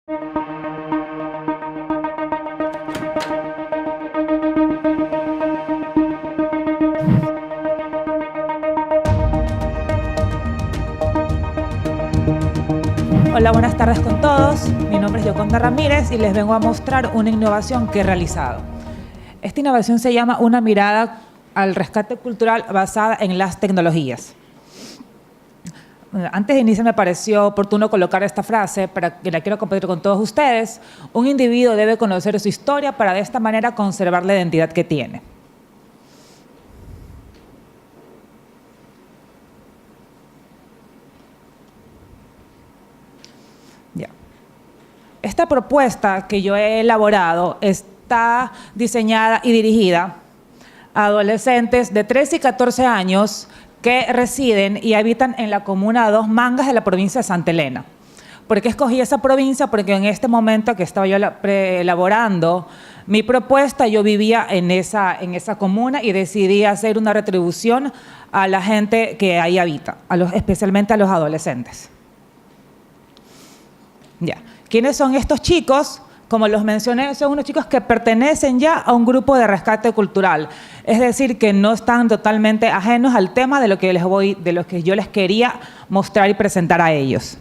Hola, buenas tardes con todos. Mi nombre es Yoconda Ramírez y les vengo a mostrar una innovación que he realizado. Esta innovación se llama una mirada al rescate cultural basada en las tecnologías. Antes de iniciar me pareció oportuno colocar esta frase para que la quiero compartir con todos ustedes. Un individuo debe conocer su historia para de esta manera conservar la identidad que tiene. Esta propuesta que yo he elaborado está diseñada y dirigida a adolescentes de 13 y 14 años que residen y habitan en la comuna de Dos Mangas de la provincia de Santa Elena. ¿Por qué escogí esa provincia? Porque en este momento que estaba yo elaborando mi propuesta, yo vivía en esa comuna y decidí hacer una retribución a la gente que ahí habita, especialmente a los adolescentes. Ya. ¿Quiénes son estos chicos? Como los mencioné, son unos chicos que pertenecen ya a un grupo de rescate cultural. Es decir, que no están totalmente ajenos al tema de lo que yo les quería mostrar y presentar a ellos.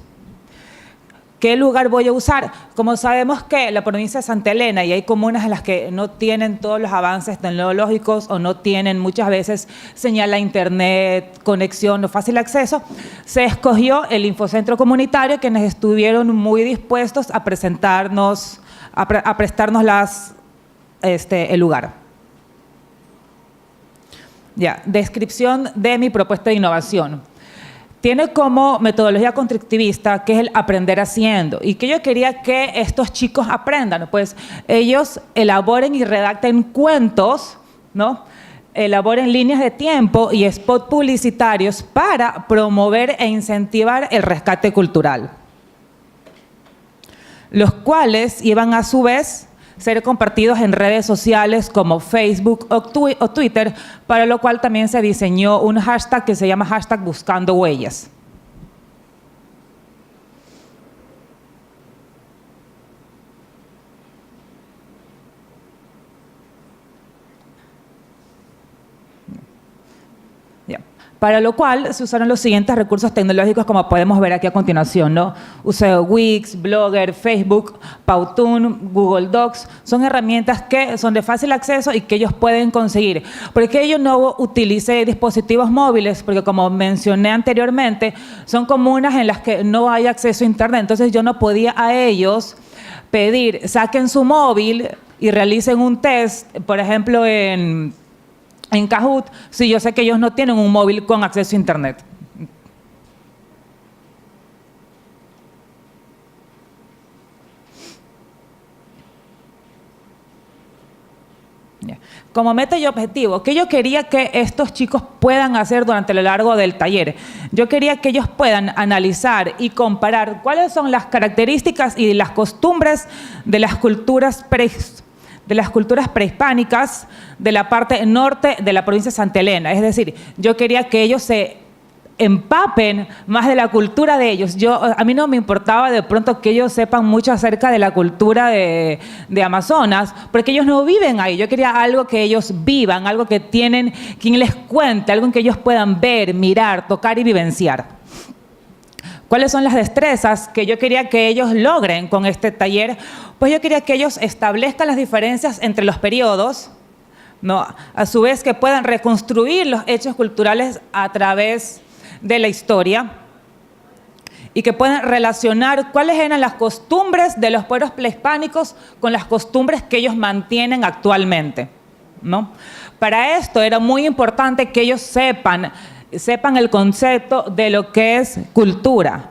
¿Qué lugar voy a usar? Como sabemos que la provincia de Santa Elena y hay comunas en las que no tienen todos los avances tecnológicos o no tienen muchas veces señal a internet, conexión o fácil acceso, se escogió el Infocentro Comunitario, quienes estuvieron muy dispuestos a presentarnos, a prestarnos el lugar. Ya, descripción de mi propuesta de innovación. Tiene como metodología constructivista que es el aprender haciendo. ¿Y que yo quería que estos chicos aprendan? Pues ellos elaboren y redacten cuentos, ¿no? Elaboren líneas de tiempo y spots publicitarios para promover e incentivar el rescate cultural, los cuales iban a su vez ser compartidos en redes sociales como Facebook o Twitter, para lo cual también se diseñó un hashtag que se llama hashtag Buscando Huellas. Para lo cual se usaron los siguientes recursos tecnológicos, como podemos ver aquí a continuación, ¿no? Usé Wix, Blogger, Facebook, Powtoon, Google Docs. Son herramientas que son de fácil acceso y que ellos pueden conseguir. ¿Por qué yo no utilicé dispositivos móviles? Porque como mencioné anteriormente, son comunas en las que no hay acceso a internet. Entonces yo no podía a ellos pedir, saquen su móvil y realicen un test, por ejemplo, en Kahoot, si yo sé que ellos no tienen un móvil con acceso a internet. Como meta y objetivo, ¿qué yo quería que estos chicos puedan hacer durante lo largo del taller? Yo quería que ellos puedan analizar y comparar cuáles son las características y las costumbres de las culturas prehispánicas de la parte norte de la provincia de Santa Elena. Es decir, yo quería que ellos se empapen más de la cultura de ellos. A mí no me importaba de pronto que ellos sepan mucho acerca de la cultura de Amazonas, porque ellos no viven ahí. Yo quería algo que ellos vivan, algo que tienen quien les cuente, algo que ellos puedan ver, mirar, tocar y vivenciar. ¿Cuáles son las destrezas que yo quería que ellos logren con este taller? Pues yo quería que ellos establezcan las diferencias entre los periodos, ¿no? A su vez que puedan reconstruir los hechos culturales a través de la historia y que puedan relacionar cuáles eran las costumbres de los pueblos prehispánicos con las costumbres que ellos mantienen actualmente, ¿no? Para esto era muy importante que ellos sepan el concepto de lo que es cultura.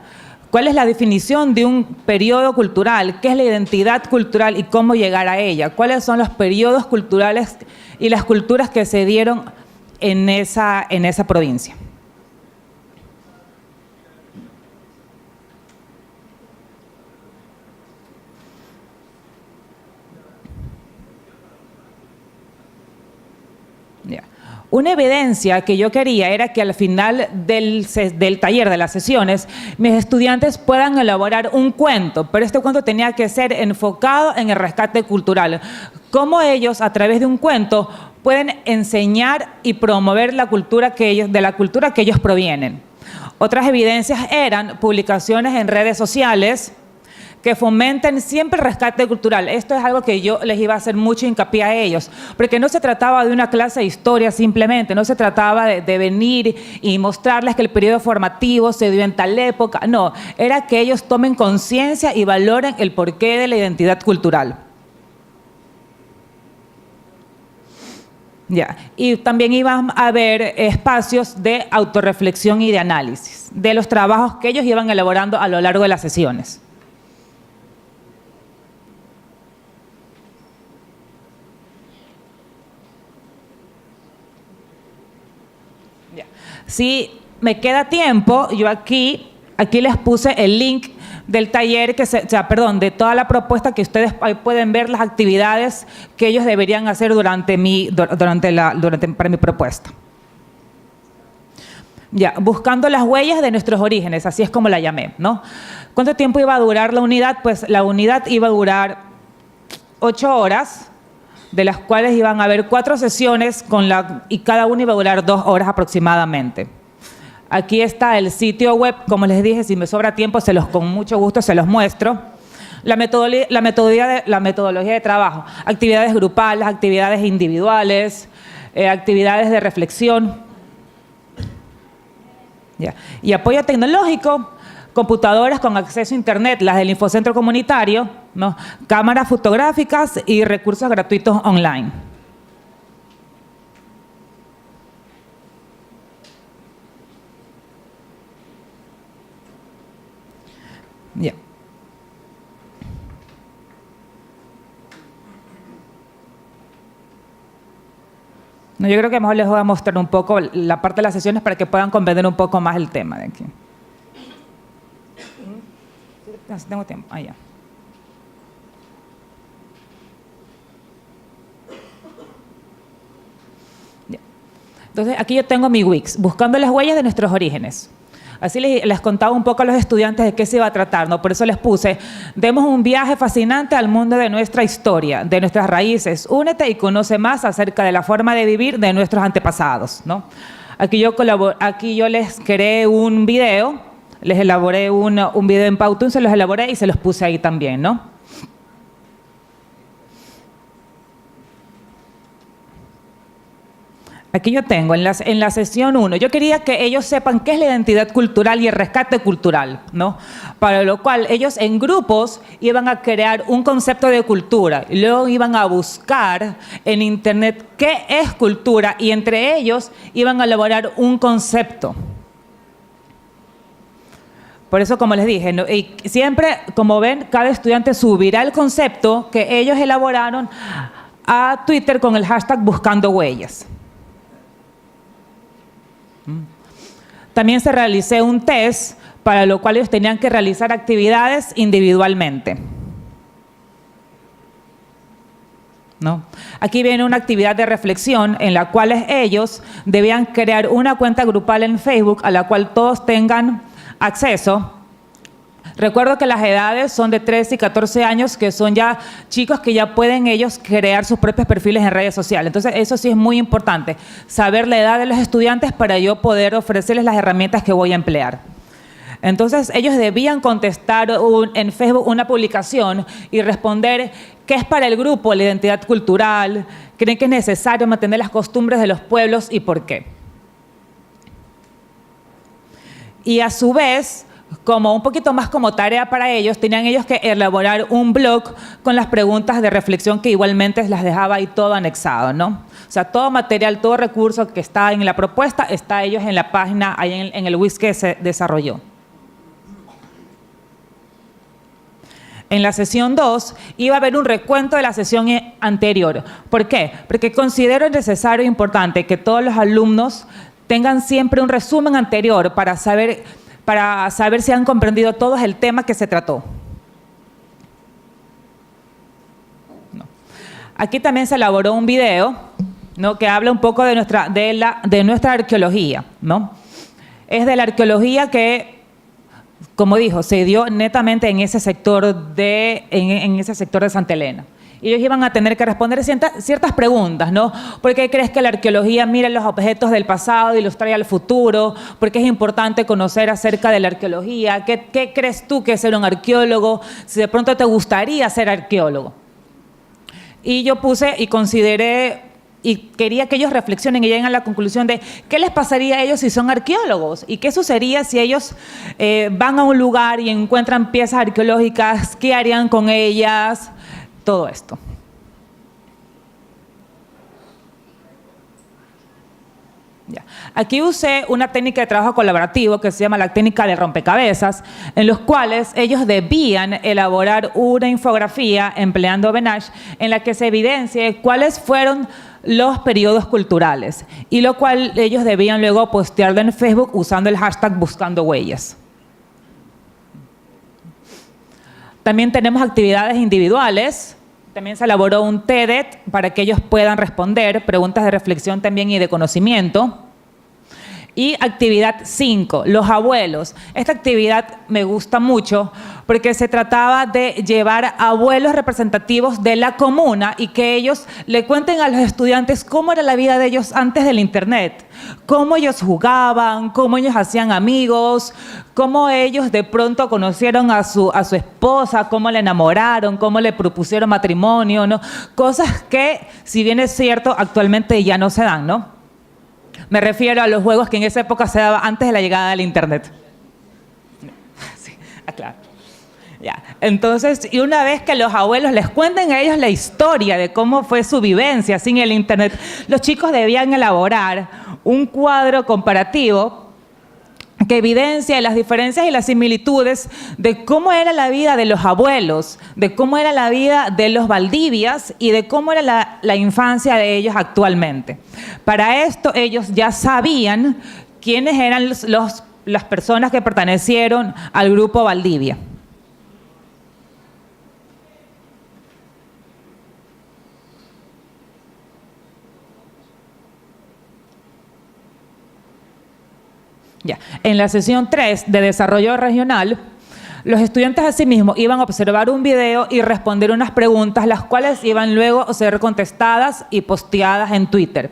¿Cuál es la definición de un periodo cultural? ¿Qué es la identidad cultural y cómo llegar a ella? ¿Cuáles son los periodos culturales y las culturas que se dieron en esa provincia? Una evidencia que yo quería era que al final del taller, de las sesiones, mis estudiantes puedan elaborar un cuento, pero este cuento tenía que ser enfocado en el rescate cultural. Cómo ellos, a través de un cuento, pueden enseñar y promover la cultura de la cultura que ellos provienen. Otras evidencias eran publicaciones en redes sociales que fomenten siempre el rescate cultural. Esto es algo que yo les iba a hacer mucho hincapié a ellos, porque no se trataba de una clase de historia simplemente, no se trataba de venir y mostrarles que el periodo formativo se dio en tal época, no, era que ellos tomen conciencia y valoren el porqué de la identidad cultural. Ya. Y también iban a haber espacios de autorreflexión y de análisis de los trabajos que ellos iban elaborando a lo largo de las sesiones. Ya. Si me queda tiempo, yo aquí les puse el link del taller, de toda la propuesta que ustedes ahí pueden ver las actividades que ellos deberían hacer para mi propuesta. Ya, buscando las huellas de nuestros orígenes, así es como la llamé, ¿no? ¿Cuánto tiempo iba a durar la unidad? Pues la unidad iba a durar 8 horas, de las cuales iban a haber 4 sesiones y cada una iba a durar 2 horas aproximadamente. Aquí está el sitio web, como les dije, si me sobra tiempo, con mucho gusto se los muestro. La metodología de trabajo, actividades grupales, actividades individuales, actividades de reflexión. Ya. Y apoyo tecnológico, computadoras con acceso a internet, las del Infocentro Comunitario, ¿no? Cámaras fotográficas y recursos gratuitos online. Ya. No, yo creo que mejor les voy a mostrar un poco la parte de las sesiones para que puedan comprender un poco más el tema de aquí. Tengo tiempo. Ya. Ya. Entonces, aquí yo tengo mi Wix, buscando las huellas de nuestros orígenes. Así les contaba un poco a los estudiantes de qué se iba a tratar, ¿no? Por eso les puse, demos un viaje fascinante al mundo de nuestra historia, de nuestras raíces. Únete y conoce más acerca de la forma de vivir de nuestros antepasados, ¿no? Aquí yo les creé un video, les elaboré un video en Powtoon, se los elaboré y se los puse ahí también, ¿no? Aquí yo tengo, en la sesión 1, yo quería que ellos sepan qué es la identidad cultural y el rescate cultural, ¿no? Para lo cual ellos en grupos iban a crear un concepto de cultura y luego iban a buscar en internet qué es cultura y entre ellos iban a elaborar un concepto. Por eso, como les dije, ¿no? Y siempre, como ven, cada estudiante subirá el concepto que ellos elaboraron a Twitter con el hashtag Buscando Huellas. También se realizó un test, para lo cual ellos tenían que realizar actividades individualmente, ¿no? Aquí viene una actividad de reflexión en la cual ellos debían crear una cuenta grupal en Facebook a la cual todos tengan acceso. Recuerdo que las edades son de 13 y 14 años, que son ya chicos que ya pueden ellos crear sus propios perfiles en redes sociales. Entonces, eso sí es muy importante, saber la edad de los estudiantes para yo poder ofrecerles las herramientas que voy a emplear. Entonces, ellos debían contestar en Facebook una publicación y responder qué es para el grupo la identidad cultural, creen que es necesario mantener las costumbres de los pueblos y por qué. Y a su vez, como un poquito más como tarea para ellos, tenían ellos que elaborar un blog con las preguntas de reflexión que igualmente las dejaba ahí todo anexado, ¿no? O sea, todo material, todo recurso que está en la propuesta, está ellos en la página, ahí en el Wix que se desarrolló. En la sesión 2 iba a haber un recuento de la sesión anterior. ¿Por qué? Porque considero necesario e importante que todos los alumnos tengan siempre un resumen anterior para saber si han comprendido todos el tema que se trató. No. Aquí también se elaboró un video, ¿no? Que habla un poco de nuestra arqueología, ¿no? Es de la arqueología que, como dijo, se dio netamente en ese sector en ese sector de Santa Elena. Y ellos iban a tener que responder ciertas preguntas, ¿no? ¿Por qué crees que la arqueología mira los objetos del pasado y los trae al futuro? ¿Por qué es importante conocer acerca de la arqueología? ¿Qué crees tú que es ser un arqueólogo? Si de pronto te gustaría ser arqueólogo. Y yo puse y consideré y quería que ellos reflexionen y lleguen a la conclusión de qué les pasaría a ellos si son arqueólogos y qué sucedería si ellos van a un lugar y encuentran piezas arqueológicas, qué harían con ellas, todo esto. Ya. Aquí usé una técnica de trabajo colaborativo que se llama la técnica de rompecabezas, en los cuales ellos debían elaborar una infografía empleando Benach en la que se evidencie cuáles fueron los periodos culturales y lo cual ellos debían luego postearlo en Facebook usando el hashtag buscando huellas. También tenemos actividades individuales. También se elaboró un TED para que ellos puedan responder preguntas de reflexión también y de conocimiento. Y actividad 5, los abuelos. Esta actividad me gusta mucho porque se trataba de llevar abuelos representativos de la comuna y que ellos le cuenten a los estudiantes cómo era la vida de ellos antes del internet, cómo ellos jugaban, cómo ellos hacían amigos, cómo ellos de pronto conocieron a su esposa, cómo le enamoraron, cómo le propusieron matrimonio, ¿no? Cosas que, si bien es cierto, actualmente ya no se dan, ¿no? Me refiero a los juegos que en esa época se daban antes de la llegada del internet. Sí, claro. Ya. Entonces, y una vez que los abuelos les cuenten a ellos la historia de cómo fue su vivencia sin el internet, los chicos debían elaborar un cuadro comparativo que evidencia las diferencias y las similitudes de cómo era la vida de los abuelos, de cómo era la vida de los Valdivias y de cómo era la infancia de ellos actualmente. Para esto ellos ya sabían quiénes eran las personas que pertenecieron al grupo Valdivia. Ya. En la sesión 3 de desarrollo regional, los estudiantes asimismo iban a observar un video y responder unas preguntas, las cuales iban luego a ser contestadas y posteadas en Twitter.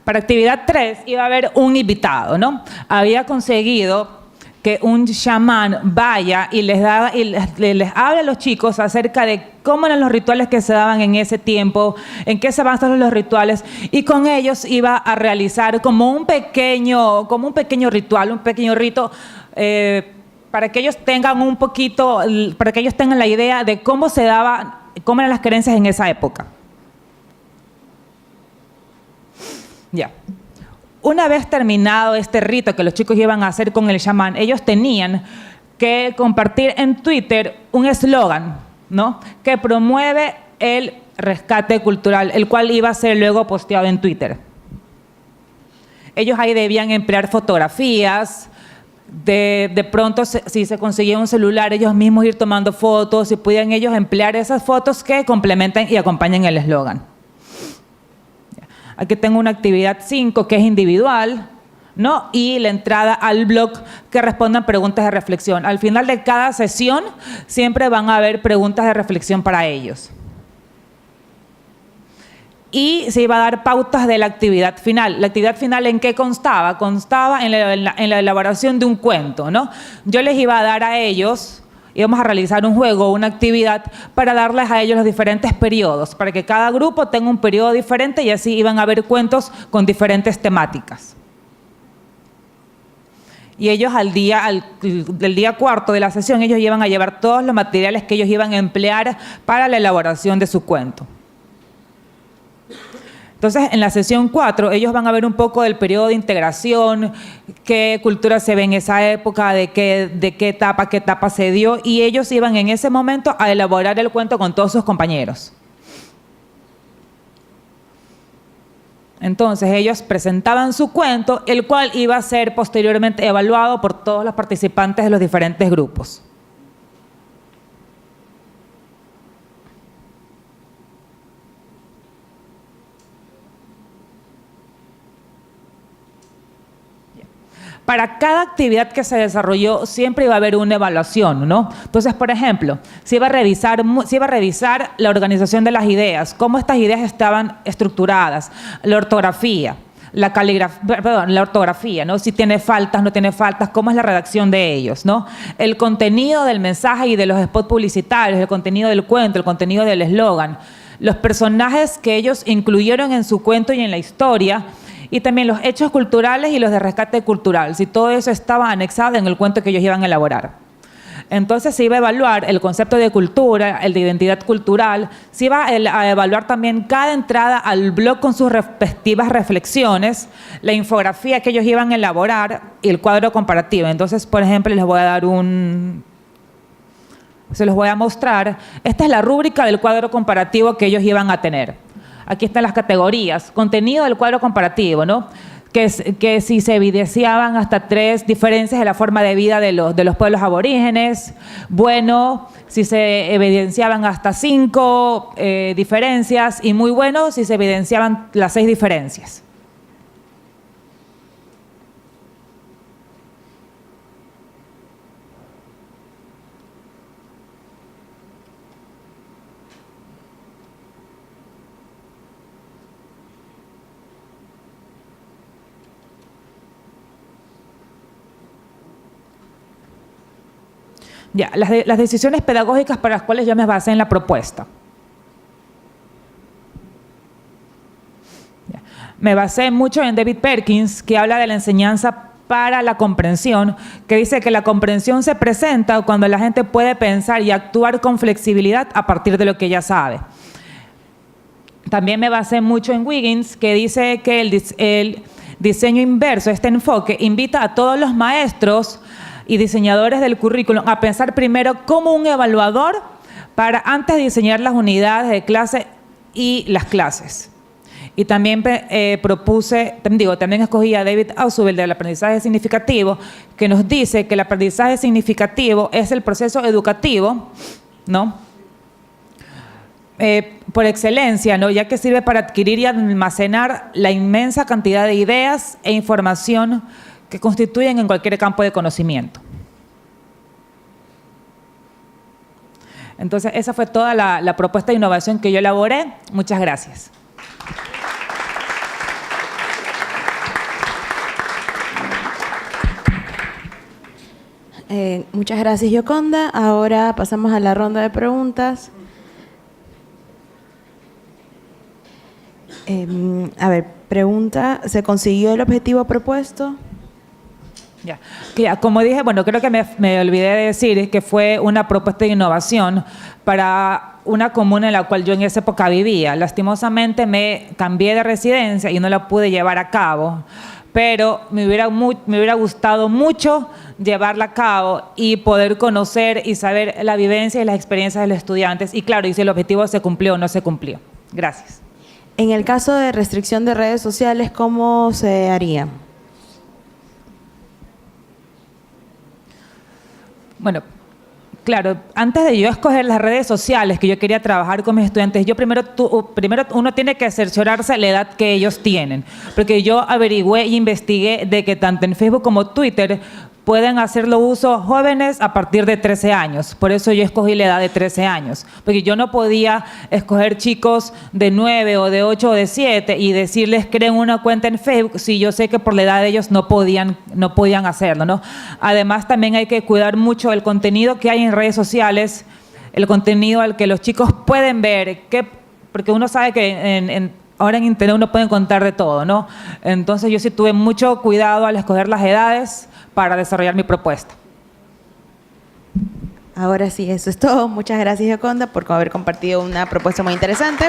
Para actividad 3 iba a haber un invitado, ¿no? Había conseguido que un chamán vaya y les hable a los chicos acerca de cómo eran los rituales que se daban en ese tiempo, en qué se basaban los rituales, y con ellos iba a realizar como un pequeño ritual, un pequeño rito, para que ellos tengan un poquito, para que ellos tengan la idea de cómo se daban, cómo eran las creencias en esa época. Ya. Una vez terminado este rito que los chicos iban a hacer con el chamán, ellos tenían que compartir en Twitter un eslogan, ¿no?, que promueve el rescate cultural, el cual iba a ser luego posteado en Twitter. Ellos ahí debían emplear fotografías, de pronto si se conseguía un celular, ellos mismos ir tomando fotos y podían ellos emplear esas fotos que complementen y acompañen el eslogan. Aquí tengo una actividad 5 que es individual, ¿no? Y la entrada al blog que respondan preguntas de reflexión. Al final de cada sesión siempre van a haber preguntas de reflexión para ellos. Y se iba a dar pautas de la actividad final. ¿La actividad final en qué constaba? Constaba en la elaboración de un cuento, ¿no? Yo les iba a dar a ellos, íbamos a realizar un juego, una actividad para darles a ellos los diferentes periodos, para que cada grupo tenga un periodo diferente y así iban a haber cuentos con diferentes temáticas. Y ellos del día cuarto de la sesión, ellos iban a llevar todos los materiales que ellos iban a emplear para la elaboración de su cuento. Entonces, en la sesión 4, ellos van a ver un poco del periodo de integración, qué cultura se ve en esa época, de qué etapa se dio, y ellos iban en ese momento a elaborar el cuento con todos sus compañeros. Entonces, ellos presentaban su cuento, el cual iba a ser posteriormente evaluado por todos los participantes de los diferentes grupos. Para cada actividad que se desarrolló siempre iba a haber una evaluación, ¿no? Entonces, por ejemplo, se iba a revisar la organización de las ideas, cómo estas ideas estaban estructuradas, la ortografía, la ortografía, ¿no? Si tiene faltas, no tiene faltas, cómo es la redacción de ellos, ¿no? El contenido del mensaje y de los spots publicitarios, el contenido del cuento, el contenido del eslogan, los personajes que ellos incluyeron en su cuento y en la historia, y también los hechos culturales y los de rescate cultural, si todo eso estaba anexado en el cuento que ellos iban a elaborar. Entonces se iba a evaluar el concepto de cultura, el de identidad cultural, se iba a evaluar también cada entrada al blog con sus respectivas reflexiones, la infografía que ellos iban a elaborar y el cuadro comparativo. Entonces, por ejemplo, se los voy a mostrar. Esta es la rúbrica del cuadro comparativo que ellos iban a tener. Aquí están las categorías. Contenido del cuadro comparativo, ¿no? Que si se evidenciaban hasta 3 diferencias de la forma de vida de los pueblos aborígenes. Bueno, si se evidenciaban hasta 5 diferencias. Y muy bueno si se evidenciaban las 6 diferencias. Ya, las decisiones pedagógicas para las cuales yo me basé en la propuesta. Ya. Me basé mucho en David Perkins, que habla de la enseñanza para la comprensión, que dice que la comprensión se presenta cuando la gente puede pensar y actuar con flexibilidad a partir de lo que ya sabe. También me basé mucho en Wiggins, que dice que el diseño inverso, este enfoque, invita a todos los maestros y diseñadores del currículum a pensar primero como un evaluador para antes de diseñar las unidades de clase y las clases. Y también también escogí a David Ausubel del aprendizaje significativo, que nos dice que el aprendizaje significativo es el proceso educativo, ¿no? Por excelencia, ¿no? Ya que sirve para adquirir y almacenar la inmensa cantidad de ideas e información que constituyen en cualquier campo de conocimiento. Entonces, esa fue toda la propuesta de innovación que yo elaboré. Muchas gracias. Muchas gracias, Yoconda. Ahora pasamos a la ronda de preguntas. Pregunta, ¿se consiguió el objetivo propuesto? Ya, como dije, bueno, creo que me olvidé de decir que fue una propuesta de innovación para una comuna en la cual yo en esa época vivía. Lastimosamente me cambié de residencia y no la pude llevar a cabo, pero me hubiera gustado mucho llevarla a cabo y poder conocer y saber la vivencia y las experiencias de los estudiantes. Y claro, y si el objetivo se cumplió o no se cumplió. Gracias. En el caso de restricción de redes sociales, ¿cómo se haría? Bueno, claro, antes de yo escoger las redes sociales que yo quería trabajar con mis estudiantes, yo primero uno tiene que cerciorarse la edad que ellos tienen, porque yo averigüé y investigué de que tanto en Facebook como Twitter pueden hacerlo uso jóvenes a partir de 13 años. Por eso yo escogí la edad de 13 años, porque yo no podía escoger chicos de 9 o de 8 o de 7 y decirles creen una cuenta en Facebook si yo sé que por la edad de ellos no podían hacerlo, ¿no? Además, también hay que cuidar mucho el contenido que hay en redes sociales, el contenido al que los chicos pueden ver, porque uno sabe que ahora en Internet uno puede encontrar de todo, ¿no? Entonces yo sí tuve mucho cuidado al escoger las edades para desarrollar mi propuesta. Ahora sí, eso es todo. Muchas gracias, Yoconda, por haber compartido una propuesta muy interesante.